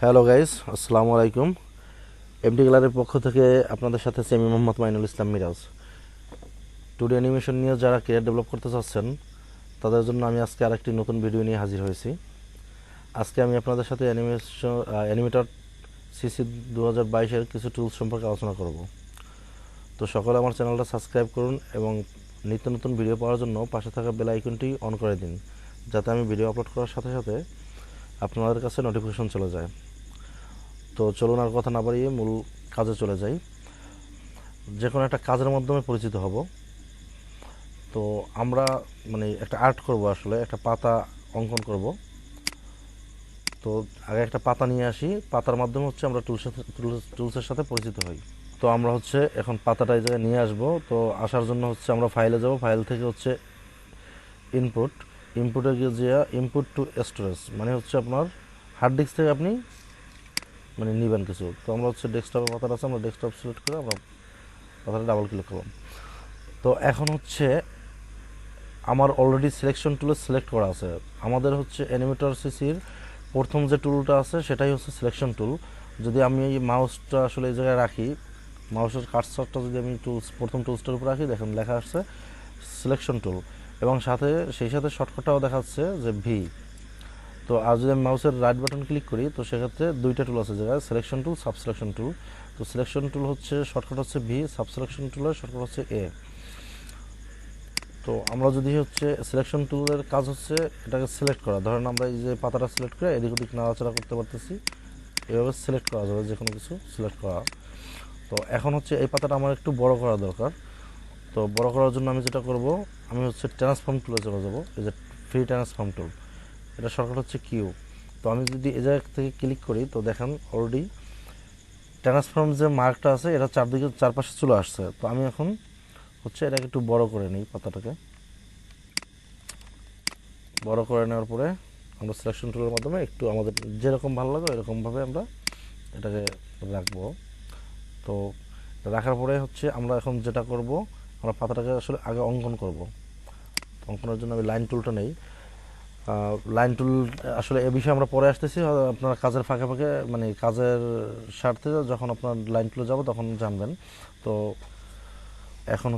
Hello guys, আসসালামু আলাইকুম। MD গ্যালারির পক্ষ থেকে আপনাদের সাথে আমি মোহাম্মদ মাইনুল ইসলাম মিরাজ। টুডে অ্যানিমেশন নিয়ে যারা ক্যারিয়ার ডেভেলপ করতে চাচ্ছেন তাদের জন্য আমি আজকে আরেকটি নতুন ভিডিও নিয়ে হাজির হয়েছি। আজকে আমি আপনাদের সাথে অ্যানিমেটর সিসি 2022-এর কিছু টুলস সম্পর্কে আলোচনা করব। তো সকলে আমার চ্যানেলটা সাবস্ক্রাইব করুন এবং নিত্য নতুন ভিডিও পাওয়ার জন্য পাশে থাকা বেল আইকনটি অন করে দিন, যাতে আমি ভিডিও আপলোড করার সাথে সাথে আপনাদের কাছে নোটিফিকেশন চলে যায়। তো চলুন আর কথা না বাড়িয়ে মূল কাজে চলে যাই। যে কোনো একটা কাজের মাধ্যমে পরিচিত হব। তো আমরা একটা আর্ট করব, আসলে একটা পাতা অঙ্কন করব। তো আগে একটা পাতা নিয়ে আসি, পাতার মাধ্যমে আমরা টুলসের সাথে পরিচিত হই। তো আমরা এখন পাতাটা এই জায়গায় নিয়ে আসব। তো আসার জন্য আমরা ফাইলে যাব, ফাইল থেকে ইনপুট, ইনপুটে গিয়ে যে ইনপুট টু স্টোরেজ আপনার হার্ড ডিস্ক থেকে আপনি নেবেন কিছু। তো আমরা ডেস্কটপে পাতাটা আছে, আমরা ডেস্কটপ সিলেক্ট করে আমরা পাতাটা ডাবল ক্লিক করলাম। তো এখন আমার অলরেডি সিলেকশন টুলে সিলেক্ট করা আছে। আমাদের অ্যানিমেটর সিসির প্রথম যে টুলটা আছে সেটাই সিলেকশন টুল। যদি আমি এই মাউসটা আসলে এই জায়গায় রাখি, মাউসের কার্সারটা যদি আমি প্রথম টুলসটার উপর রাখি, দেখেন লেখা আসছে সিলেকশন টুল এবং সেই সাথে শর্টকাটটাও দেখাচ্ছে যে ভি। তো আর যদি আমি মাউসের রাইট বাটন ক্লিক করি, তো সেক্ষেত্রে দুইটা টুল আছে জায়গায়, selection tool, sub selection tool. তো সিলেকশন টুল শর্টকাট ভি, সাব সিলেকশন টুলের শর্টকাট এ। তো আমরা যদি সিলেকশন টুলের কাজ এটাকে সিলেক্ট করা। ধরেন আমরা এই যে পাতাটা সিলেক্ট করে এদিক ওদিক নাড়াচাড়া করতে পারতেছি, এভাবে সিলেক্ট করা যাবে যে কোনো কিছু সিলেক্ট করা। তো এখন এই পাতাটা আমার একটু বড় করা দরকার। তো বড় করার জন্য আমি যেটা করব, আমি ট্রান্সফর্ম টুলে চলে যাব। এই যে ফ্রি ট্রান্সফর্ম টুল, এটা শর্টকাট কিউ। তো আমি যদি এই জায়গা থেকে ক্লিক করি, তো দেখেন অলরেডি ট্রান্সফর্ম যে মার্কটা আছে এটা চারপাশে চলে আসছে। তো আমি এখন এটাকে একটু বড় করে নিই, পাতাটাকে বড় করে নেওয়ার পরে আমরা সিলেকশন টুলের মাধ্যমে একটু আমাদের যেরকম ভালো লাগে এরকমভাবে আমরা এটাকে রাখবো। তো রাখার পরে আমরা এখন যেটা করব, আমরা পাতাটাকে আসলে আগে অঙ্কন করব। অঙ্কনের জন্য আমি লাইন টুলটা নেই। লাইন টুল আসলে এ বিষয়ে আমরা পরে আসতেছি। আপনার কাজের ফাঁকে ফাঁকে কাজের স্বার্থে যখন আপনার লাইন টুলে যাব তখন জানবেন। তো এখন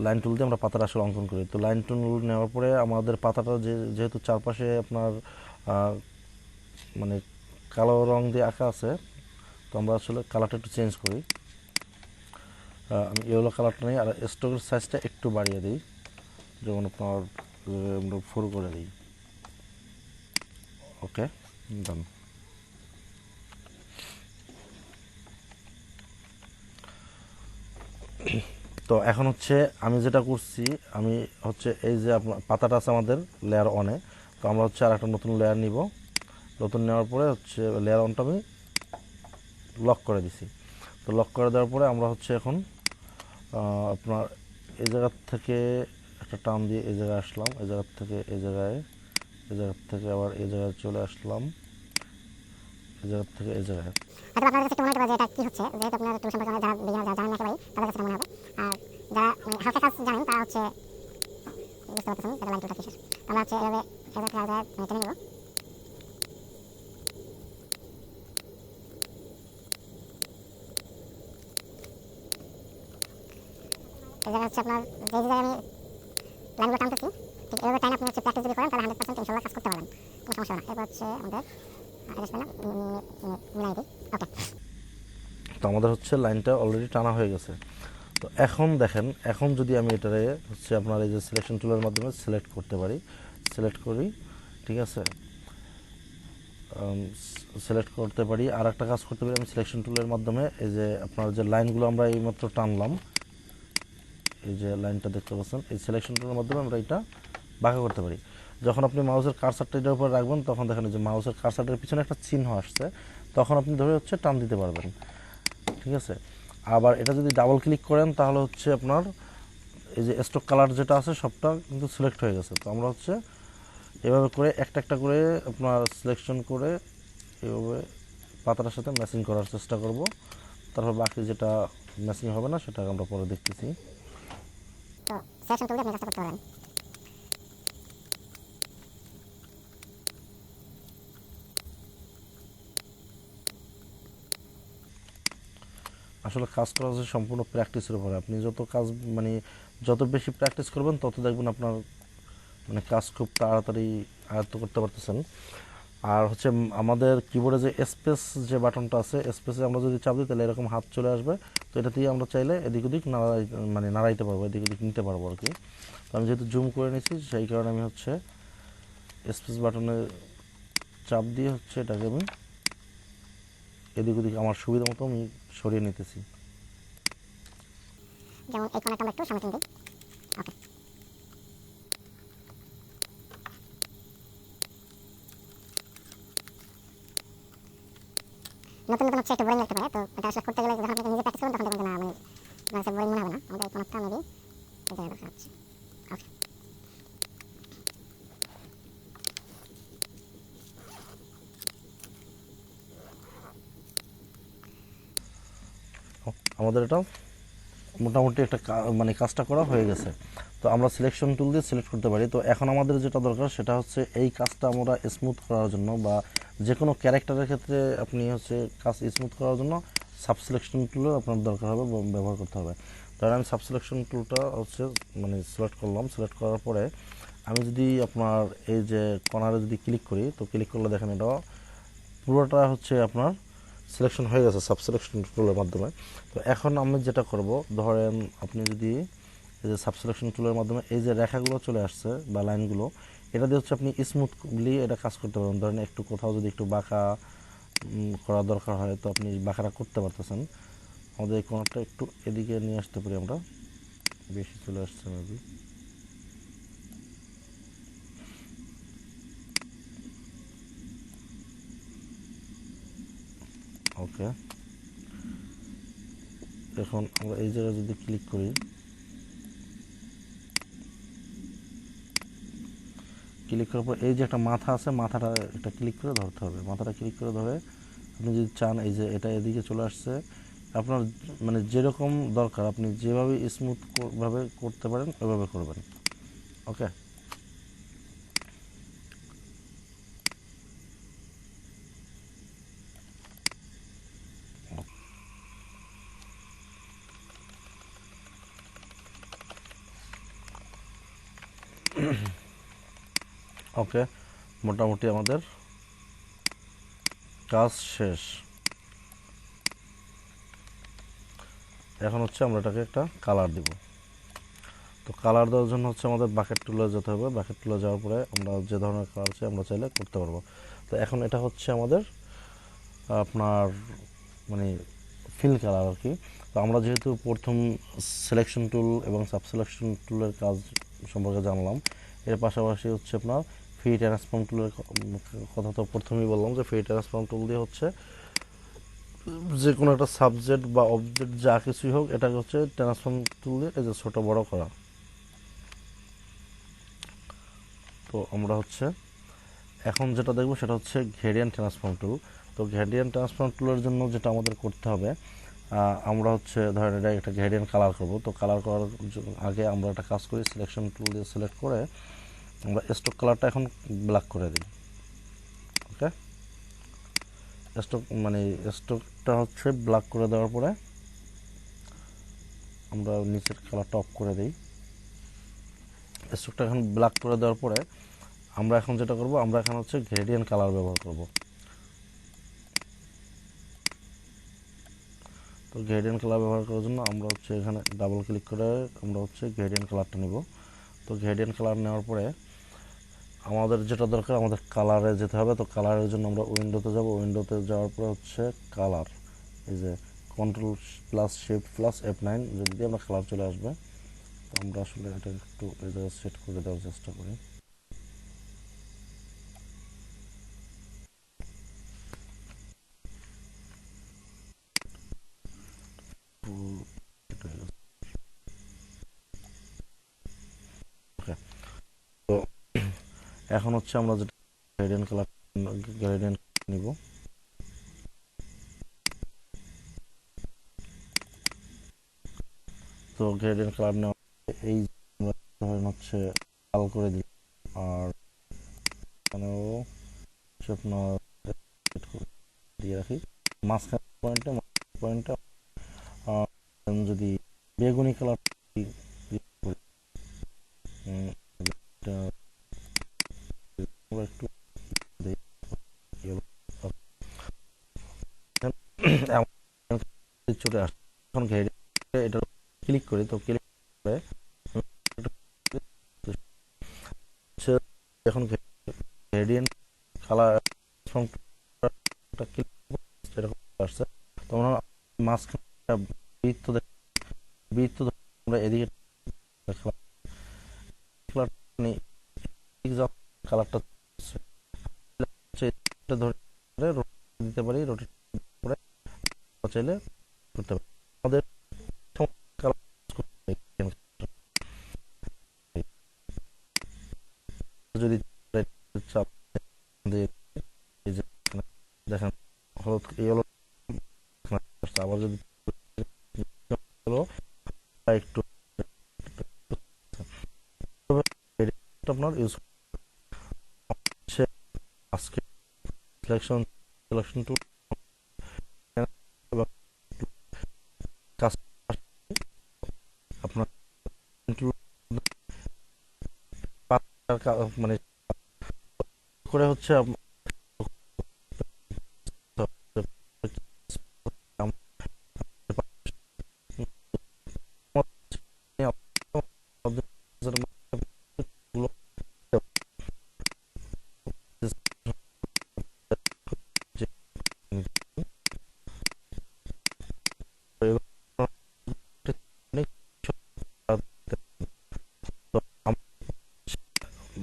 লাইন টুল দিয়ে আমরা পাতাটা আসলে অঙ্কন করি। তো লাইন টুল নেওয়ার পরে আমাদের পাতাটা যেহেতু চারপাশে আপনার মানে কালো রং দিয়ে আঁকা আছে, তো আমরা আসলে কালারটা একটু চেঞ্জ করি। আমি ইয়েলো কালারটা নিই আর স্ট্রোকের সাইজটা একটু বাড়িয়ে দিই, যেমন আপনার আমরা 4 করে দিই। ওকে, ডান। তো এখন আমি যেটা করছি, আমি এই যে আপনার পাতাটা আছে আমাদের লেয়ার অনে। তো আমরা আর একটা নতুন লেয়ার নিব। নতুন নেওয়ার পরে লেয়ার অনটা আমি লক করে দিছি। তো লক করে দেওয়ার পরে আমরা এখন আপনার এই জায়গার থেকে একটা টান দিয়ে এই জায়গায় আসলাম, এই জায়গার থেকে এই জায়গায়, এই জায়গার থেকে আবার এই জায়গায় চলে আসলাম, এই জায়গার থেকে এই জায়গায়। হয়তো আপনাদের কাছে মনে হবে যে এটা কি হচ্ছে, যেহেতু আপনারা টুল সম্পর্কে যারা বিগিনার যারা জানেন না একেবারেই, তাদের কাছে মনে হবে। আর যারা হালকা কাজ জানেন তারা বুঝতে পারতেছেন এটা লাইন টুলটা কিসের। আমরা এভাবে এদের থেকে আলাদা টেনে নেব। এই জায়গায় আপনার যে জায়গায় আমি লাইনগুলো টানতেছি, ঠিক এভাবে টাইম আপনি প্র্যাকটিস যদি করেন তাহলে 100% ইনশাল্লাহ কাজ করতে পারবেন, কোনো সমস্যা হবে না। এরপর আমাদের মিলাই দিই। ওকে, তো আমাদের লাইনটা অলরেডি টানা হয়ে গেছে। তো এখন দেখেন, এখন যদি আমি এটারে আপনার এই যে সিলেকশন টুলের মাধ্যমে সিলেক্ট করতে পারি, সিলেক্ট করি, ঠিক আছে, সিলেক্ট করতে পারি। আর একটা কাজ করতে পারি আমি সিলেকশন টুলের মাধ্যমে, এই যে আপনার যে লাইনগুলো আমরা এইমাত্র টানলাম, এই যে লাইনটা দেখতে পাচ্ছেন, এই সিলেকশন টুলের মাধ্যমে আমরা এটা বাঁকা করতে পারি। যখন আপনি মাউসের কার্সারটা এটার উপর রাখবেন, তখন দেখেন যে মাউসের কার্সারটার পিছনে একটা চিহ্ন আসছে, তখন আপনি ধরে টান দিতে পারবেন, ঠিক আছে। আবার এটা যদি ডাবল ক্লিক করেন তাহলে আপনার এই যে স্টক কালার যেটা আছে সবটা কিন্তু সিলেক্ট হয়ে গেছে। তো আমরা এভাবে করে একটা একটা করে আপনার সিলেকশন করে এভাবে পাতাটার সাথে ম্যাচিং করার চেষ্টা করব। তারপর বাকি যেটা ম্যাচিং হবে না সেটা আমরা পরে দেখতেছি। তো সিলেকশন টুল দিয়ে আপনি কাজটা করতে পারেন। আসলে কাজ করা হচ্ছে সম্পূর্ণ প্র্যাকটিসের উপরে। আপনি যত কাজ মানে যত বেশি প্র্যাকটিস করবেন তত দেখবেন আপনার মানে কাজ খুব তাড়াতাড়ি আয়ত্ত করতে পারতেছেন। আর হচ্ছে আমাদের কিবোর্ডে যে স্পেস যে বাটনটা আছে, স্পেসে আমরা যদি চাপ দিই তাহলে এরকম হাত চলে আসবে। তো এটা দিয়ে আমরা চাইলে এদিক ওদিক মানে নাড়াইতে পারবো, এদিক ওদিক নিতে পারবো আর কি। তো আমি যেহেতু জুম করে নিয়েছি সেই কারণে আমি হচ্ছে স্পেস বাটনে চাপ দিয়ে হচ্ছে এটাকে আমি এদিক ওদিক আমার সুবিধা মতো আমি সরিয়ে নিতেছি। যেমন এই কোণাটা আমরা একটু সামনে দিই। ওকে, নতুন নতুন হচ্ছে একটু বোরিং লাগতে পারে, তো এটা আসলে করতে গেলে যখন আপনি নিজে প্র্যাকটিস করবেন তখন দেখবেন যে না মানে বোরিং মনে হবে না। আমাদের এই কোণাটা মেবি এই জায়গায় দরকার হচ্ছে। ওকে, আমাদের এটা মোটামুটি একটা মানে কাজটা করা হয়ে গেছে। তো আমরা সিলেকশন টুল দিয়ে সিলেক্ট করতে পারি। তো এখন আমাদের যেটা দরকার সেটা হচ্ছে এই কাজটা আমরা স্মুথ করার জন্য বা যে কোনো ক্যারেক্টারের ক্ষেত্রে আপনি হচ্ছে কাজ স্মুথ করার জন্য সাব সিলেকশন টুলও আপনার দরকার হবে বা ব্যবহার করতে হবে। ধরেন আমি সাব সিলেকশন টুলটা হচ্ছে মানে সিলেক্ট করলাম। সিলেক্ট করার পরে আমি যদি আপনার এই যে কর্নারে যদি ক্লিক করি, তো ক্লিক করলে দেখেন এটা পুরোটা হচ্ছে আপনার সিলেকশন হয়ে গেছে সাব সিলেকশন টুলের মাধ্যমে। তো এখন আমি যেটা করব, ধরেন আপনি যদি এই যে সাব সিলেকশন টুলের মাধ্যমে এই যে রেখাগুলো চলে আসছে বা লাইনগুলো, এটা দিয়ে হচ্ছে আপনি স্মুথলি এটা কাজ করতে পারবেন। ধরেন একটু কোথাও যদি একটু বাঁকা করা দরকার হয় তো আপনি বাঁকাটা করতে পারতেছেন। আমাদের এই কোণাটা একটু এদিকে নিয়ে আসতে পারি আমরা, বেশি চলে আসছে মেবি। ওকে, এখন আমরা এই জায়গায় যদি ক্লিক করি, ক্লিক করার পর এই যে একটা মাথা আছে, মাথাটা এটা ক্লিক করে ধরতে হবে। মাথাটা ক্লিক করে ধরে আপনি যদি চান এই যে এটা এদিকে চলে আসছে, আপনার মানে যেরকম দরকার আপনি যেভাবে স্মুথ ভাবে করতে পারেন ওইভাবে করবেন। ওকে, ওকে, মোটামুটি আমাদের কাজ শেষ। এখন হচ্ছে আমরা এটাকে একটা কালার দিব। তো কালার দেওয়ার জন্য হচ্ছে আমাদের বাকেট টুলে যেতে হবে। বাকেট টুলে যাওয়ার পরে আমরা যে ধরনের কালার চাই আমরা চাইলে করতে পারবো। তো এখন এটা হচ্ছে আমাদের আপনার মানে ফিল কালার আর কি। তো আমরা যেহেতু প্রথম সিলেকশন টুল এবং সাব সিলেকশন টুলের কাজ সম্পর্কে জানলাম, এর পাশাপাশি হচ্ছে আপনার ফ্রি ট্রান্সফর্ম টুলের কথা তো প্রথমেই বললাম যে ফ্রি ট্রান্সফর্ম টুল দিয়ে হচ্ছে যে কোনো একটা সাবজেক্ট বা অবজেক্ট যা কিছুই হোক এটাকে হচ্ছে ট্রান্সফর্ম টুল দিয়ে এই যে ছোটো বড়ো করা। তো আমরা হচ্ছে এখন যেটা দেখবো সেটা হচ্ছে গ্রেডিয়েন্ট ট্রান্সফর্ম টুল। তো গ্রেডিয়েন্ট ট্রান্সফর্ম টুলের জন্য যেটা আমাদের করতে হবে, আমরা হচ্ছে ধরেন এটা একটা গ্রেডিয়েন্ট কালার করব। তো কালার করার আগে আমরা একটা কাজ করি, সিলেকশন টুল দিয়ে সিলেক্ট করে আমরা স্টক কালারটা এখন ব্ল্যাক করে দিই। ওকে, স্টক মানে স্টকটা হচ্ছে ব্ল্যাক করে দেওয়ার পরে আমরা নিচের কালারটা অফ করে দিই। স্টকটা এখন ব্ল্যাক করে দেওয়ার পরে আমরা এখন যেটা করব, আমরা এখন হচ্ছে গ্রেডিয়েন্ট কালার ব্যবহার করব। তো গ্রেডিয়েন্ট কালার ব্যবহার করার জন্য আমরা হচ্ছে এখানে ডাবল ক্লিক করে আমরা হচ্ছে গ্রেডিয়েন্ট কালারটা নিব। তো গ্রেডিয়েন্ট কালার নেওয়ার পরে আমাদের যেটা দরকার আমাদের কালারে যেতে হবে। তো কালারের জন্য আমরা উইন্ডোতে যাব। উইন্ডোতে যাওয়ার পরে হচ্ছে কালার, এই যে control plus shift plus F9 যদি দিয়ে আমরা কালার চলে আসবে। তো আমরা আসলে এটা একটু এই জায়গায় সেট করে দেওয়ার চেষ্টা করি। ওকে, তো এখন হচ্ছে আমরা যেটা গ্রেডিয়েন্ট কালার গ্রেডিয়েন্ট নিব। তো গ্রেডিয়েন্ট কালার নেওয়া এই ধরেন হচ্ছে লাল করে দিই। আর এখানেও হচ্ছে আপনার দিয়ে রাখি মাঝখানে পয়েন্টে যদি বেগুনি কালার একটু চলে আসছে, এখন এটা ক্লিক করি, তো ক্লিক করে এখন গ্রেডিয়েন্ট কালার ক্লিক এরকম আসছে, তখন মাঝখানে বৃত্ত বৃত্ত আমরা এদিকে কালারটা ধরে দিতে পারি, রোটেট করে চাইলে করতে পারি। আমাদের যদি চাপ দিয়ে দেখেন হলুদ এই হলো, আবার যদি একটু আপনার ইউজ আজকে সিলেকশন টুল আপনার মানে করে হচ্ছে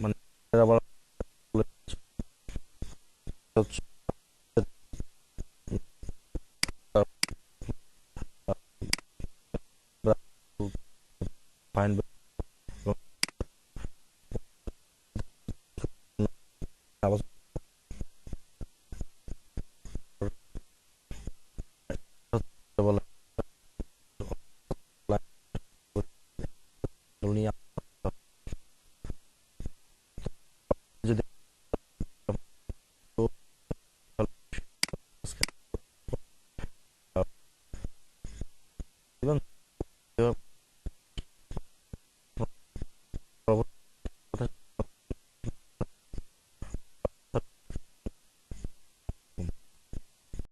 মানে আবার ফাইন বলে যদি এবং